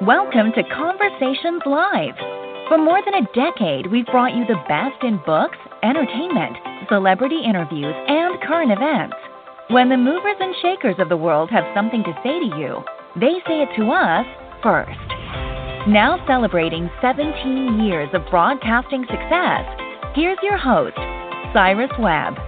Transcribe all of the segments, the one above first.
Welcome to Conversations Live. For more than a decade, we've brought you the best in books, entertainment, celebrity interviews, and current events. When the movers and shakers of the world have something to say to you, they say it to us first. Now celebrating 17 years of broadcasting success, here's your host, Cyrus-Webb.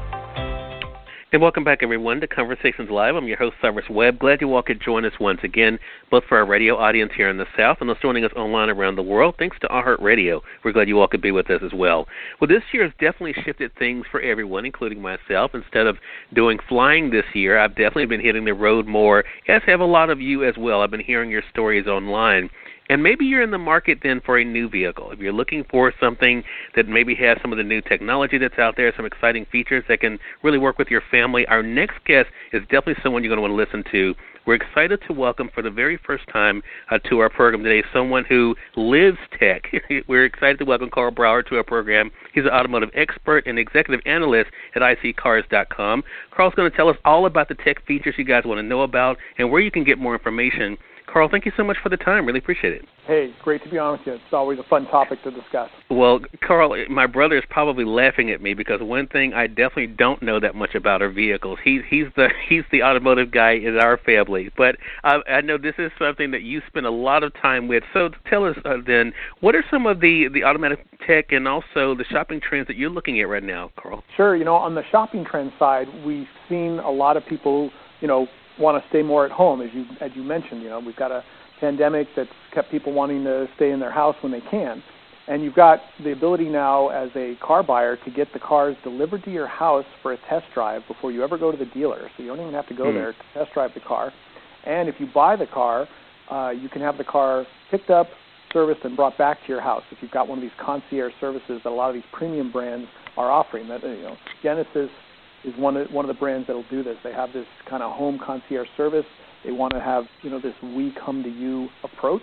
And welcome back, everyone, to Conversations Live. I'm your host, Cyrus-Webb. Glad you all could join us once again, both for our radio audience here in the South and those joining us online around the world. Thanks to iHeartRadio. We're glad you all could be with us as well. Well, this year has definitely shifted things for everyone, including myself. Instead of doing flying this year, I've definitely been hitting the road more, as have a lot of you as well. I've been hearing your stories online. And maybe you're in the market then for a new vehicle. If you're looking for something that maybe has some of the new technology that's out there, some exciting features that can really work with your family, our next guest is definitely someone you're going to want to listen to. We're excited to welcome for the very first time to our program today someone who lives tech. We're excited to welcome Karl Brauer to our program. He's an automotive expert and executive analyst at iccars.com. Karl's going to tell us all about the tech features you guys want to know about and where you can get more information. Karl, thank you so much for the time. Really appreciate it. Hey, great to be on with you. It's always a fun topic to discuss. Well, Karl, my brother is probably laughing at me because one thing I definitely don't know that much about are vehicles. He's the automotive guy in our family. But I know this is something that you spend a lot of time with. So tell us then, what are some of the automotive tech and also the shopping trends that you're looking at right now, Karl? Sure. On the shopping trend side, we've seen a lot of people, want to stay more at home, as you mentioned. We've got a pandemic that's kept people wanting to stay in their house when they can, and you've got the ability now as a car buyer to get the cars delivered to your house for a test drive before you ever go to the dealer. So you don't even have to go there to test drive the car. And if you buy the car, you can have the car picked up, serviced, and brought back to your house. If you've got one of these concierge services that a lot of these premium brands are offering, that Genesis is one of the brands that will do this. They have this kind of home concierge service. They want to have, this we come to you approach,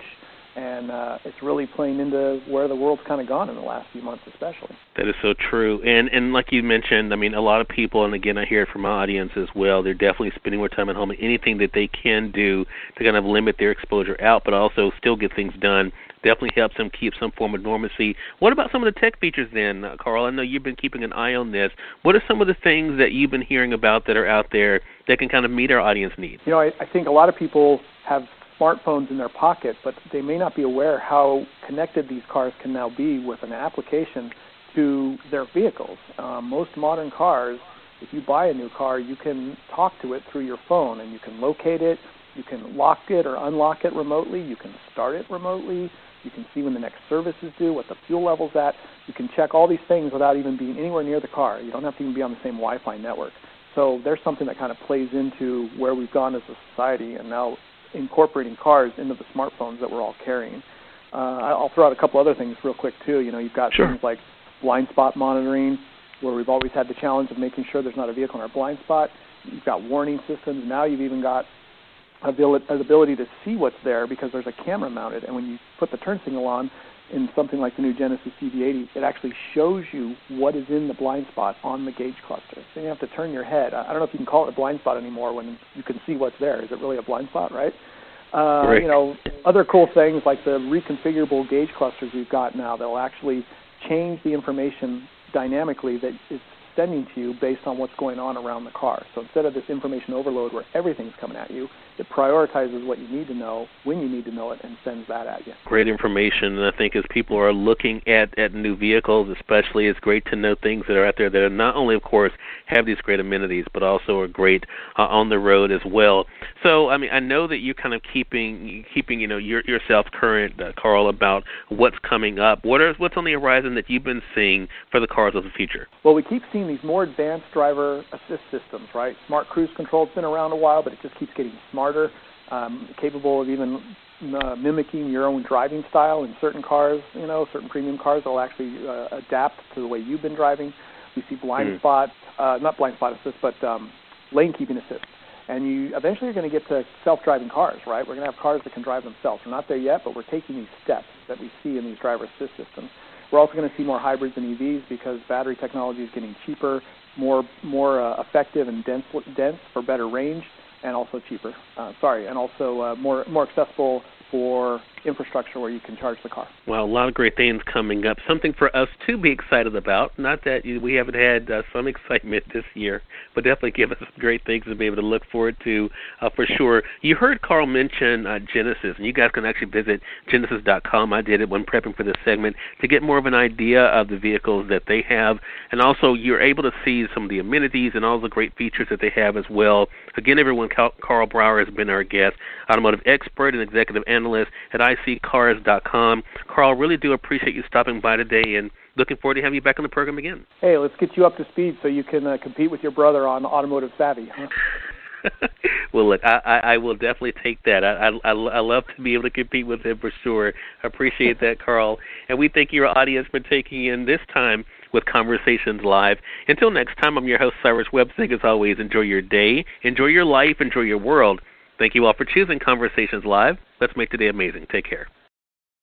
and it's really playing into where the world's kind of gone in the last few months especially. That is so true. And like you mentioned, a lot of people, and again, I hear it from my audience as well, they're definitely spending more time at home, and anything that they can do to kind of limit their exposure out, but also still get things done, definitely helps them keep some form of normalcy. What about some of the tech features then, Karl? I know you've been keeping an eye on this. What are some of the things that you've been hearing about that are out there that can kind of meet our audience needs? I think a lot of people have smartphones in their pocket, but they may not be aware how connected these cars can now be with an application to their vehicles. Most modern cars, if you buy a new car, you can talk to it through your phone, and you can locate it, you can lock it or unlock it remotely, you can start it remotely, you can see when the next service is due, what the fuel level's at. You can check all these things without even being anywhere near the car. You don't have to even be on the same Wi-Fi network. So there's something that kind of plays into where we've gone as a society and now incorporating cars into the smartphones that we're all carrying. I'll throw out a couple other things real quick, too. You've got things like blind spot monitoring, where we've always had the challenge of making sure there's not a vehicle in our blind spot. You've got warning systems. Now you've even got the ability to see what's there because there's a camera mounted, and when you put the turn signal on in something like the new Genesis CV80, it actually shows you what is in the blind spot on the gauge cluster. So you have to turn your head. I don't know if you can call it a blind spot anymore when you can see what's there. Is it really a blind spot, right? Other cool things like the reconfigurable gauge clusters we've got now that will actually change the information dynamically that is sending to you based on what's going on around the car. So instead of this information overload where everything's coming at you, it prioritizes what you need to know when you need to know it and sends that at you. Great information, and I think as people are looking at new vehicles especially, it's great to know things that are out there that are not only, of course, have these great amenities, but also are great on the road as well. So, I know that you're kind of keeping yourself current, Karl, about what's coming up. What's on the horizon that you've been seeing for the cars of the future? Well, we keep seeing these more advanced driver assist systems, right? Smart cruise control has been around a while, but it just keeps getting smarter, capable of even mimicking your own driving style in certain cars, certain premium cars that will actually adapt to the way you've been driving. We see not blind spot assist, but lane keeping assist. And you eventually are going to get to self-driving cars, right? We're going to have cars that can drive themselves. We're not there yet, but we're taking these steps that we see in these driver assist systems. We're also going to see more hybrids and EVs because battery technology is getting cheaper, more effective and dense for better range, and also cheaper. And also more accessible for infrastructure where you can charge the car. Well, a lot of great things coming up. Something for us to be excited about. Not that we haven't had some excitement this year, but definitely give us some great things to be able to look forward to for sure. You heard Karl mention Genesis, and you guys can actually visit genesis.com. I did it when prepping for this segment to get more of an idea of the vehicles that they have, and also you're able to see some of the amenities and all the great features that they have as well. Again, everyone, Karl Brauer has been our guest, automotive expert and executive analyst at iccars.com. Karl, really do appreciate you stopping by today and looking forward to having you back on the program again. Hey, let's get you up to speed so you can compete with your brother on Automotive Savvy. Huh? Well, look, I will definitely take that. I love to be able to compete with him for sure. I appreciate that, Karl. And we thank your audience for taking in this time with Conversations Live. Until next time, I'm your host, Cyrus-Webb. As always, enjoy your day, enjoy your life, enjoy your world. Thank you all for choosing Conversations Live. Let's make today amazing. Take care.